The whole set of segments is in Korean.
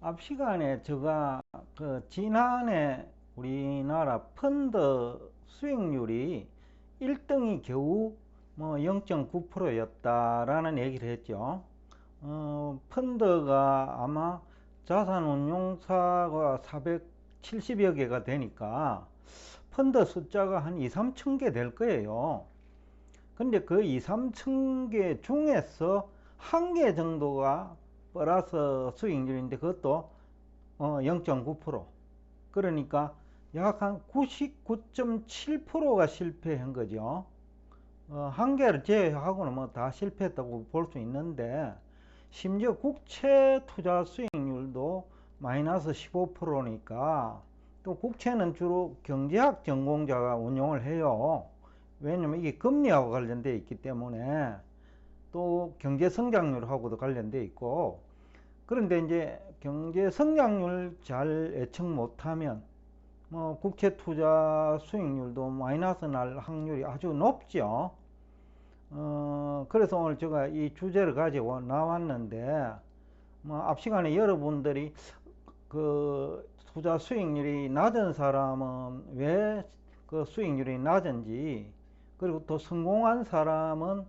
앞 시간에 제가 지난해 우리나라 펀드 수익률이 1등이 겨우 0.9%였다라는 얘기를 했죠. 펀드가 아마 자산운용사가 470여 개가 되니까 펀드 숫자가 한 2, 3천 개 될 거예요. 근데 그 2, 3천 개 중에서 한 개 정도가 플러스 수익률인데 그것도 0.9%. 그러니까 약 한 99.7%가 실패한 거죠. 한 개를 제외하고는 뭐 다 실패했다고 볼 수 있는데, 심지어 국채 투자 수익률도 마이너스 15%니까, 또 국채는 주로 경제학 전공자가 운용을 해요. 왜냐면 이게 금리하고 관련되어 있기 때문에, 또 경제 성장률하고도 관련되어 있고, 그런데 이제 경제 성장률 잘 예측 못하면 국채 투자 수익률도 마이너스 날 확률이 아주 높죠. 그래서 오늘 제가 이 주제를 가지고 나왔는데, 앞 시간에 여러분들이 그 투자 수익률이 낮은 사람은 왜 그 수익률이 낮은지, 그리고 또 성공한 사람은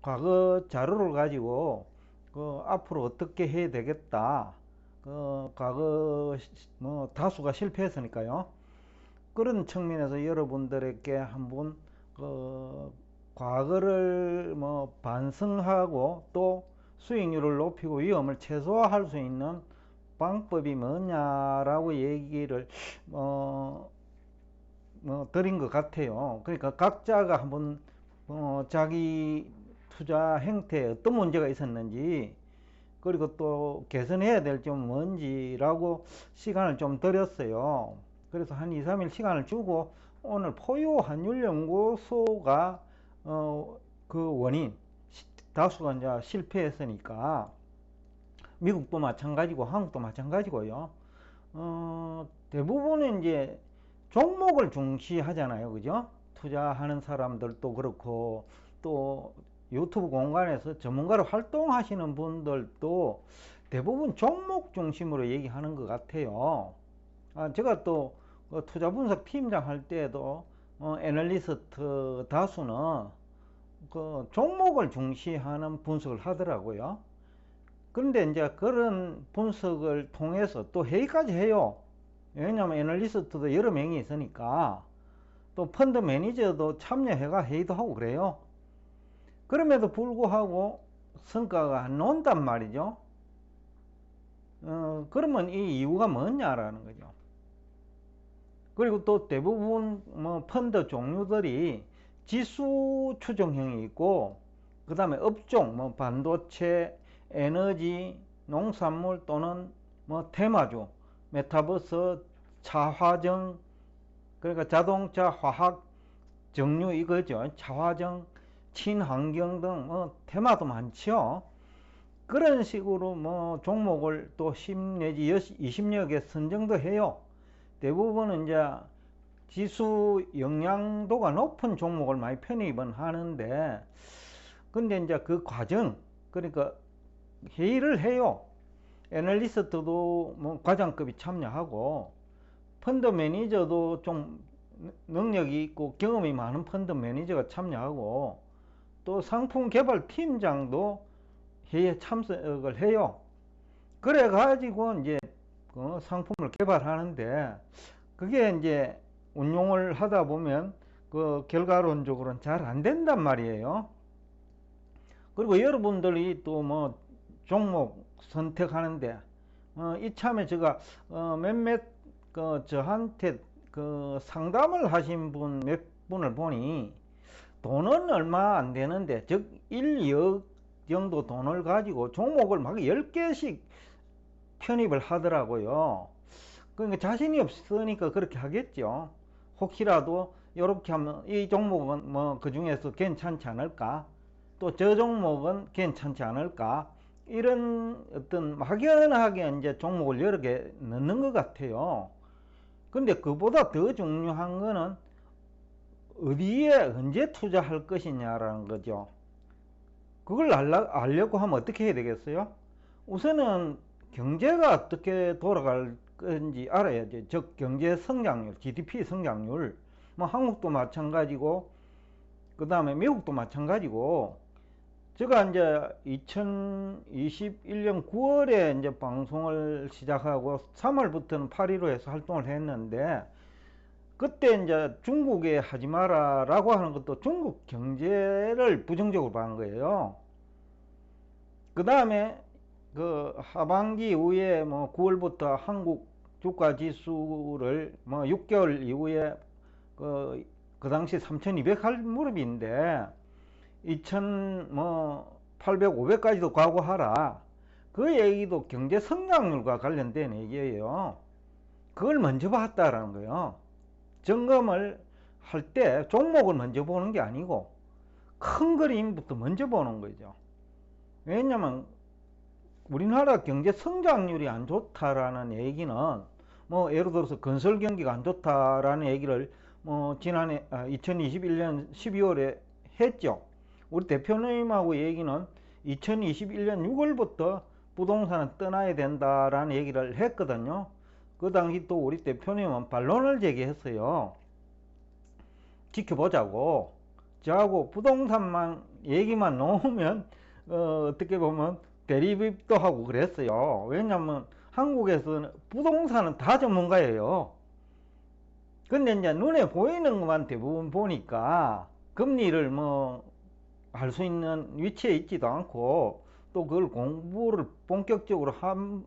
과거 자료를 가지고 앞으로 어떻게 해야 되겠다. 과거 다수가 실패했으니까요. 그런 측면에서 여러분들에게 한번 과거를 반성하고 또 수익률을 높이고 위험을 최소화할 수 있는 방법이 뭐냐라고 얘기를 드린 것 같아요. 그러니까 각자가 한번 자기 투자 행태에 어떤 문제가 있었는지, 그리고 또 개선해야 될 점 뭔지라고 시간을 좀 드렸어요. 그래서 한 2, 3일 시간을 주고 오늘 포유환율연구소가 그 원인, 다수가 이제 실패했으니까, 미국도 마찬가지고 한국도 마찬가지고요. 대부분은 이제 종목을 중시하잖아요. 그죠? 투자하는 사람들도 그렇고, 또 유튜브 공간에서 전문가로 활동하시는 분들도 대부분 종목 중심으로 얘기하는 것 같아요. 제가 또 투자 분석 팀장 할 때도 애널리스트 다수는 그 종목을 중시하는 분석을 하더라고요. 그런데 이제 그런 분석을 통해서 또 회의까지 해요. 왜냐하면 애널리스트도 여러 명이 있으니까, 또 펀드 매니저도 참여해가 회의도 하고 그래요. 그럼에도 불구하고 성과가 안 나온단 말이죠. 그러면 이 이유가 뭐냐라는 거죠. 그리고 또 대부분 펀드 종류들이 지수 추정형이 있고, 그 다음에 업종, 반도체, 에너지, 농산물 또는 테마주, 메타버스, 차화정, 그러니까 자동차, 화학, 정유 이거죠. 차화정, 친환경 등 테마도 많죠. 그런 식으로 종목을 또 10 내지 20여 개 선정도 해요. 대부분은 이제 지수 영향도가 높은 종목을 많이 편입은 하는데, 근데 이제 그 과정, 그러니까 회의를 해요. 애널리스트도 과장급이 참여하고, 펀드 매니저도 좀 능력이 있고 경험이 많은 펀드 매니저가 참여하고, 또 상품 개발 팀장도 회의에 참석을 해요. 그래 가지고 이제 상품을 개발하는데, 그게 이제 운용을 하다 보면 그 결과론적으로는 잘 안 된단 말이에요. 그리고 여러분들이 또 종목 선택하는데 이참에 제가 몇몇 저한테 상담을 하신 분 몇 분을 보니 돈은 얼마 안 되는데, 즉 1, 2억 정도 돈을 가지고 종목을 막 10개씩 편입을 하더라고요. 그러니까 자신이 없으니까 그렇게 하겠죠. 혹시라도 이렇게 하면 이 종목은 그 중에서 괜찮지 않을까, 또 저 종목은 괜찮지 않을까, 이런 어떤 막연하게 이제 종목을 여러 개 넣는 것 같아요. 근데 그보다 더 중요한 거는 어디에 언제 투자할 것이냐라는 거죠. 그걸 알려고 하면 어떻게 해야 되겠어요? 우선은 경제가 어떻게 돌아갈 건지 알아야죠. 즉 경제 성장률, GDP 성장률. 뭐 한국도 마찬가지고 그 다음에 미국도 마찬가지고 제가 이제 2021년 9월에 이제 방송을 시작하고 3월부터는 8.15에서 활동을 했는데 그때 이제 중국에 하지 마라라고 하는 것도 중국 경제를 부정적으로 본 거예요. 그 다음에 그 하반기 이후에 뭐 9월부터 한국 주가 지수를 뭐 6개월 이후에 그 당시 3200 할 무렵인데 2800, 500까지도 각오하라. 그 얘기도 경제 성장률과 관련된 얘기예요. 그걸 먼저 봤다라는 거예요. 점검을 할 때 종목을 먼저 보는 게 아니고 큰 그림부터 먼저 보는 거죠. 왜냐면 우리나라 경제 성장률이 안 좋다라는 얘기는 뭐 예를 들어서 건설 경기가 안 좋다라는 얘기를 뭐 지난해 2021년 12월에 했죠. 우리 대표님하고 얘기는 2021년 6월부터 부동산은 떠나야 된다라는 얘기를 했거든요. 그 당시 또 우리 대표님은 반론을 제기했어요. 지켜보자고. 저하고 부동산만 얘기만 놓으면 어떻게 보면 대립도 하고 그랬어요. 왜냐면 한국에서는 부동산은 다 전문가예요. 근데 이제 눈에 보이는 것만 대부분 보니까 금리를 뭐 할 수 있는 위치에 있지도 않고 또 그걸 공부를 본격적으로 한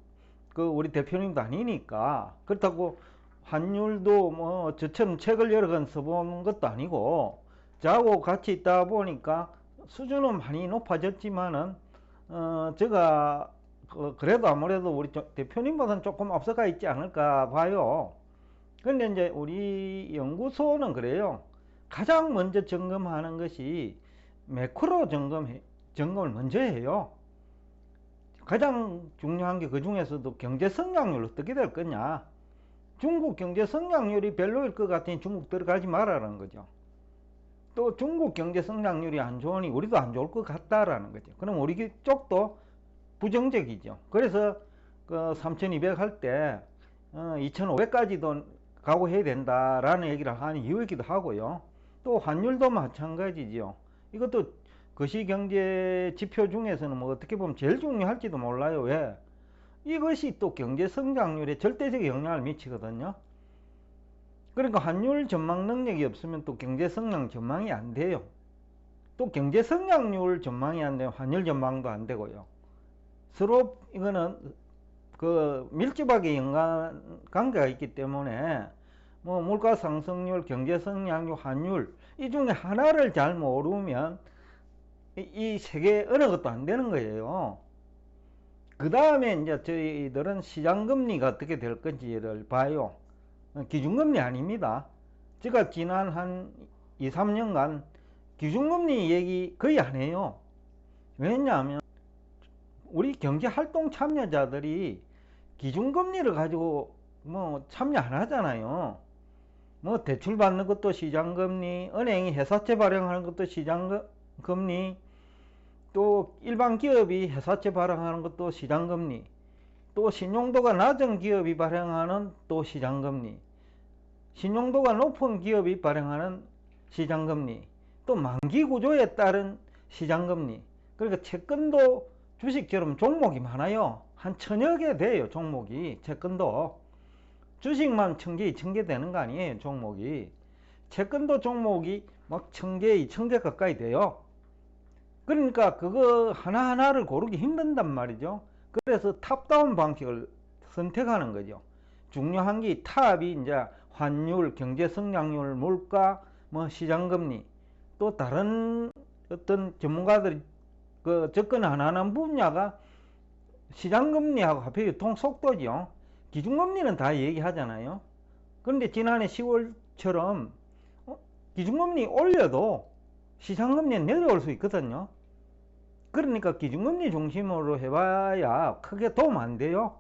그 우리 대표님도 아니니까 그렇다고 환율도 뭐 저처럼 책을 여러 권 써본 것도 아니고 저하고 같이 있다 보니까 수준은 많이 높아졌지만은 제가 그래도 아무래도 우리 대표님보다는 조금 앞서가 있지 않을까 봐요. 근데 이제 우리 연구소는 그래요. 가장 먼저 점검하는 것이 매크로 점검을 먼저 해요. 가장 중요한 게 그 중에서도 경제 성장률 어떻게 될 거냐. 중국 경제 성장률이 별로일 것 같으니 중국 들어가지 말라는 거죠. 또 중국 경제 성장률이 안 좋으니 우리도 안 좋을 것 같다라는 거죠. 그럼 우리 쪽도 부정적이죠. 그래서 그 3200 할 때 2500까지도 각오해야 된다라는 얘기를 하는 이유이기도 하고요. 또 환율도 마찬가지죠. 이것도 거시경제 지표 중에서는 뭐 어떻게 보면 제일 중요할지도 몰라요. 왜? 이것이 또 경제 성장률에 절대적 영향을 미치거든요. 그러니까 환율 전망 능력이 없으면 또 경제 성장 전망이 안 돼요. 또 경제 성장률 전망이 안 되면 환율 전망도 안 되고요. 서로 이거는 그 밀접하게 연관 관계가 있기 때문에 뭐 물가 상승률, 경제 성장률, 환율 이 중에 하나를 잘 모르면 이 세 개 어느 것도 안 되는 거예요. 그 다음에 이제 저희들은 시장금리가 어떻게 될 건지를 봐요. 기준금리 아닙니다. 제가 지난 한 2, 3년간 기준금리 얘기 거의 안 해요. 왜냐하면 우리 경제활동 참여자들이 기준금리를 가지고 뭐 참여 안 하잖아요. 뭐 대출 받는 것도 시장금리, 은행이 회사채 발행하는 것도 시장금리, 또 일반 기업이 회사채 발행하는 것도 시장금리, 또 신용도가 낮은 기업이 발행하는 또 시장금리, 신용도가 높은 기업이 발행하는 시장금리, 또 만기구조에 따른 시장금리. 그러니까 채권도 주식처럼 종목이 많아요. 한 1000여 개 돼요, 종목이. 채권도 주식만 1000개, 2000개 되는 거 아니에요, 종목이. 채권도 종목이 막 1000개, 2000개 가까이 돼요. 그러니까 그거 하나하나를 고르기 힘든단 말이죠. 그래서 탑다운 방식을 선택하는 거죠. 중요한 게 탑이 이제 환율, 경제 성장률, 물가, 뭐 시장금리, 또 다른 어떤 전문가들이 그 접근 안 하는 분야가 시장금리하고 화폐 유통 속도죠. 기준금리는 다 얘기하잖아요. 그런데 지난해 10월처럼 기준금리 올려도 시장금리는 내려올 수 있거든요. 그러니까 기준금리 중심으로 해봐야 크게 도움 안 돼요.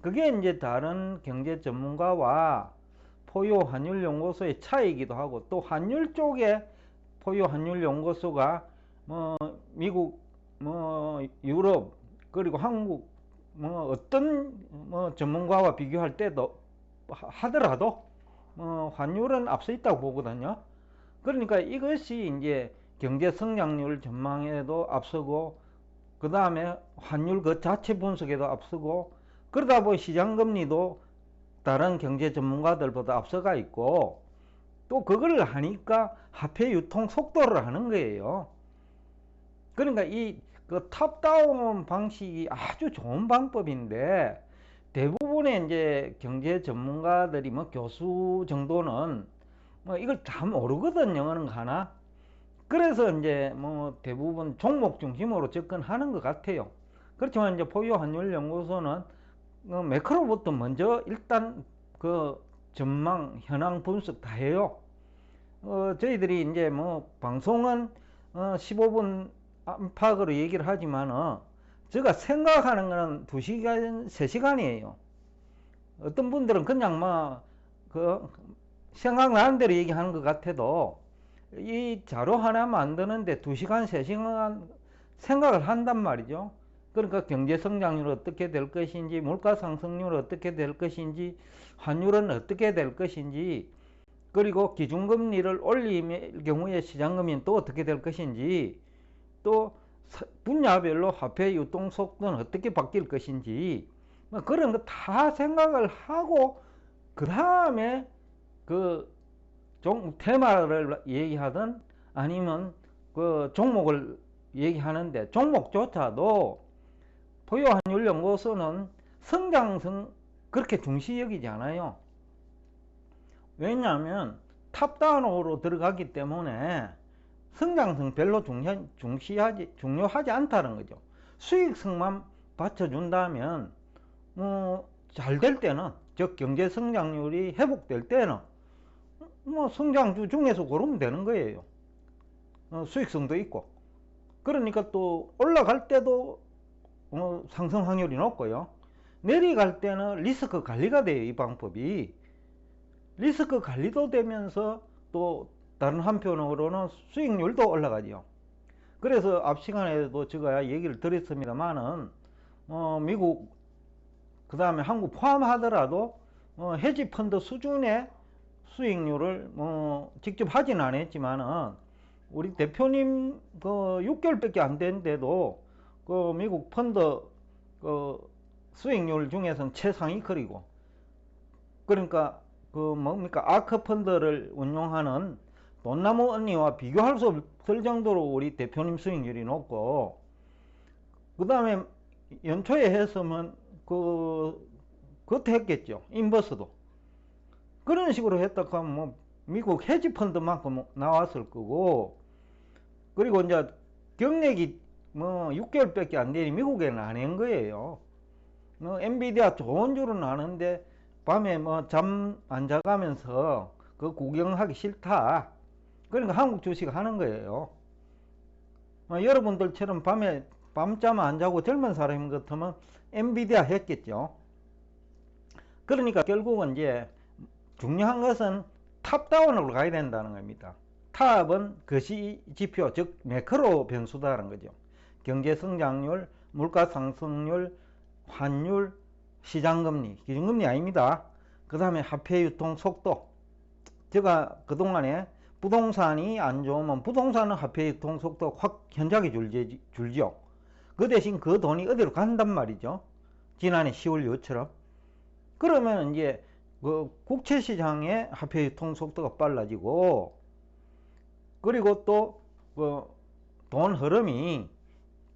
그게 이제 다른 경제 전문가와 포유 환율 연구소의 차이기도 하고, 또 환율 쪽에 포유 환율 연구소가 뭐 미국, 뭐 유럽, 그리고 한국 뭐 어떤 뭐 전문가와 비교할 때도 하더라도 환율은 앞서 있다고 보거든요. 그러니까 이것이 이제 경제 성장률 전망에도 앞서고, 그 다음에 환율 그 자체 분석에도 앞서고, 그러다 보니 시장 금리도 다른 경제 전문가들보다 앞서가 있고, 또 그걸 하니까 화폐 유통 속도를 하는 거예요. 그러니까 이 그 탑다운 방식이 아주 좋은 방법인데, 대부분의 이제 경제 전문가들이 뭐 교수 정도는 뭐 이걸 다 모르거든요, 어느 하나. 그래서 이제 뭐 대부분 종목 중심으로 접근하는 것 같아요. 그렇지만 이제 포유환율연구소는 매크로부터 먼저 일단 그 전망, 현황 분석 다 해요. 저희들이 이제 뭐 방송은 15분 안팎으로 얘기를 하지만은 제가 생각하는 거는 2시간, 3시간이에요. 어떤 분들은 그냥 그 생각나는 대로 얘기하는 것 같아도 이 자료 하나 만드는데 2시간, 3시간 생각을 한단 말이죠. 그러니까 경제 성장률은 어떻게 될 것인지, 물가 상승률은 어떻게 될 것인지, 환율은 어떻게 될 것인지, 그리고 기준금리를 올릴 경우에 시장금리는 또 어떻게 될 것인지, 또 분야별로 화폐 유동 속도는 어떻게 바뀔 것인지, 뭐 그런 거 다 생각을 하고 그 다음에 그 테마를 얘기하든 아니면 그 종목을 얘기하는데, 종목조차도 포유환율연구소는 성장성 그렇게 중시 여기지 않아요. 왜냐하면 탑다운으로 들어가기 때문에 성장성 별로 중요하지 않다는 거죠. 수익성만 받쳐준다면 잘 될 때는, 즉 경제 성장률이 회복될 때는 뭐 성장주 중에서 고르면 되는 거예요. 수익성도 있고. 그러니까 또 올라갈 때도 상승 확률이 높고요. 내려갈 때는 리스크 관리가 돼요, 이 방법이. 리스크 관리도 되면서 또 다른 한편으로는 수익률도 올라가죠. 그래서 앞 시간에도 제가 얘기를 드렸습니다만은 미국 그 다음에 한국 포함하더라도 헤지 펀드 수준의 수익률을 직접 하진 않았지만은 우리 대표님 그 6개월밖에 안 됐는데도 그 미국 펀드 그 수익률 중에서는 최상위권이고, 그러니까 그 뭡니까 아크 펀드를 운용하는 돈나무 언니와 비교할 수 없을 정도로 우리 대표님 수익률이 높고, 그 다음에 연초에 했으면 그것도 했겠죠. 인버스도 그런 식으로 했다고 하면 뭐 미국 헤지 펀드만큼 나왔을 거고, 그리고 이제 경력이 뭐 6개월밖에 안 되니 미국에는 안 한 거예요. 엔비디아 좋은 줄은 아는데 밤에 뭐 잠 안 자가면서 그 구경하기 싫다. 그러니까 한국 주식 하는 거예요. 여러분들처럼 밤에 밤잠 안 자고 젊은 사람인 것 같으면 엔비디아 했겠죠. 그러니까 결국은 이제 중요한 것은 탑다운으로 가야 된다는 겁니다. 탑은 거시 지표, 즉 매크로 변수다라는 거죠. 경제 성장률, 물가 상승률, 환율, 시장금리, 기준금리 아닙니다. 그 다음에 화폐 유통 속도. 제가 그동안에 부동산이 안 좋으면 부동산은 화폐 유통 속도 확 현저하게 줄죠. 그 대신 그 돈이 어디로 간단 말이죠. 지난해 10월 이후처럼. 그러면 이제 그 국채 시장의 화폐 유통 속도가 빨라지고, 그리고 또 그 돈 흐름이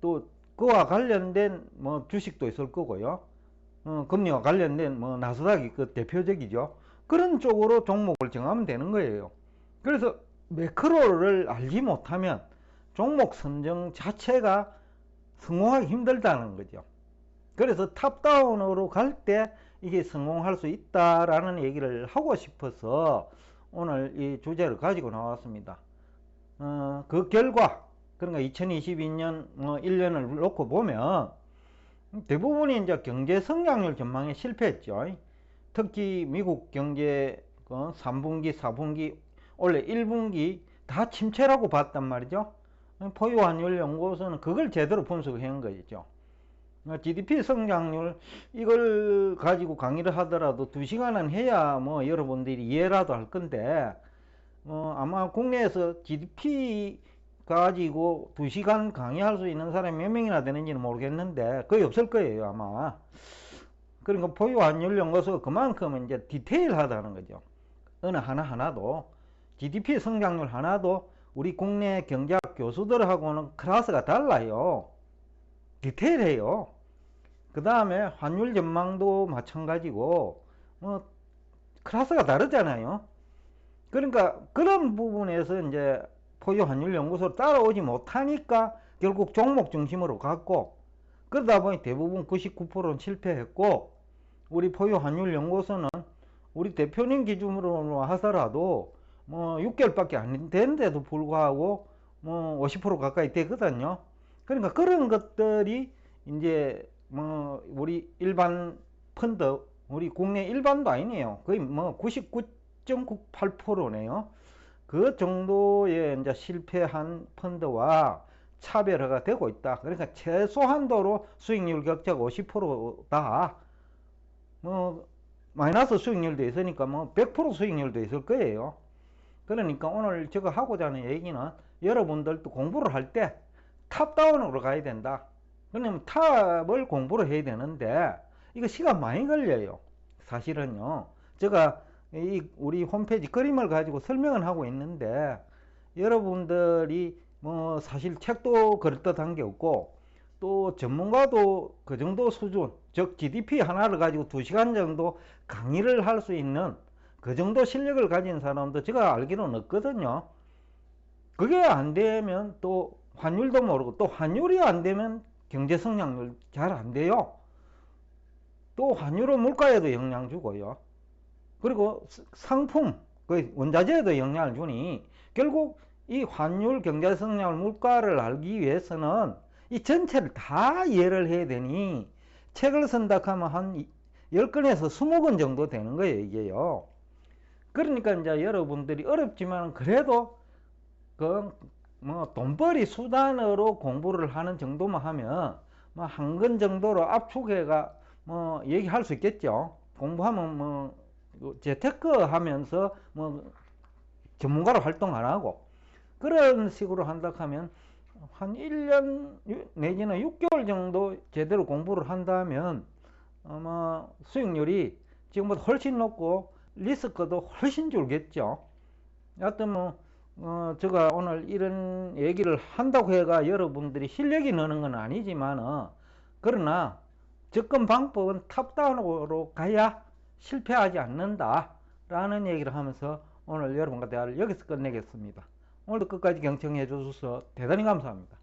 또 그와 관련된 뭐 주식도 있을 거고요. 금리와 관련된 뭐 나스닥이 그 대표적이죠. 그런 쪽으로 종목을 정하면 되는 거예요. 그래서 매크로를 알지 못하면 종목 선정 자체가 성공하기 힘들다는 거죠. 그래서 탑다운으로 갈 때 이게 성공할 수 있다라는 얘기를 하고 싶어서 오늘 이 주제를 가지고 나왔습니다. 그 결과, 그러니까 2022년 1년을 놓고 보면 대부분이 이제 경제 성장률 전망에 실패했죠. 특히 미국 경제 3분기, 4분기, 원래 1분기 다 침체라고 봤단 말이죠. 포유환율 연구소는 그걸 제대로 분석한 거죠. GDP 성장률 이걸 가지고 강의를 하더라도 2시간은 해야 뭐 여러분들이 이해라도 할 건데 아마 국내에서 GDP 가지고 2시간 강의할 수 있는 사람이 몇 명이나 되는지는 모르겠는데 거의 없을 거예요 아마. 그러니까 포유 환율 연구소 그만큼 이제 디테일하다는 거죠. 어느 하나하나도 GDP 성장률 하나도 우리 국내 경제학 교수들하고는 클래스가 달라요. 디테일해요. 그 다음에 환율 전망도 마찬가지고 뭐 클래스가 다르잖아요. 그러니까 그런 부분에서 이제 포유 환율 연구소를 따라오지 못하니까 결국 종목 중심으로 갔고, 그러다 보니 대부분 99%는 실패했고, 우리 포유 환율 연구소는 우리 대표님 기준으로 하더라도 뭐 6개월밖에 안 됐는데도 불구하고 뭐 50% 가까이 되거든요. 그러니까 그런 것들이 이제 뭐 우리 일반 펀드, 우리 국내 일반도 아니네요. 거의 뭐 99.98%네요. 그 정도의 이제 실패한 펀드와 차별화가 되고 있다. 그러니까 최소한도로 수익률 격차가 50%다. 뭐 마이너스 수익률도 있으니까 뭐 100% 수익률도 있을 거예요. 그러니까 오늘 제가 하고자 하는 얘기는 여러분들도 공부를 할 때 탑다운으로 가야 된다. 왜냐면 탑을 공부를 해야 되는데 이거 시간 많이 걸려요. 사실은요. 제가 우리 홈페이지 그림을 가지고 설명을 하고 있는데 여러분들이 뭐 사실 책도 그럴듯한 게 없고 또 전문가도 그 정도 수준, 즉 GDP 하나를 가지고 2시간 정도 강의를 할 수 있는 그 정도 실력을 가진 사람도 제가 알기로는 없거든요. 그게 안 되면 또 환율도 모르고, 또 환율이 안 되면 경제 성장률 잘 안 돼요. 또 환율은 물가에도 영향 주고요. 그리고 상품, 그 원자재에도 영향을 주니 결국 이 환율, 경제 성장률, 물가를 알기 위해서는 이 전체를 다 이해를 해야 되니 책을 쓴다 하면 한 10권에서 20권 정도 되는 거예요, 이게요. 그러니까 이제 여러분들이 어렵지만 그래도 그 뭐 돈벌이 수단으로 공부를 하는 정도만 하면 뭐 한 권 정도로 압축해가 뭐 얘기할 수 있겠죠. 공부하면 뭐 재테크 하면서 뭐 전문가로 활동 안 하고 그런 식으로 한다 하면 한 1년 내지는 6개월 정도 제대로 공부를 한다면 아마 수익률이 지금보다 훨씬 높고 리스크도 훨씬 줄겠죠. 여하튼 뭐 제가 오늘 이런 얘기를 한다고 해가 여러분들이 실력이 느는 건 아니지만 그러나 접근 방법은 탑다운으로 가야 실패하지 않는다 라는 얘기를 하면서 오늘 여러분과 대화를 여기서 끝내겠습니다. 오늘도 끝까지 경청해 주셔서 대단히 감사합니다.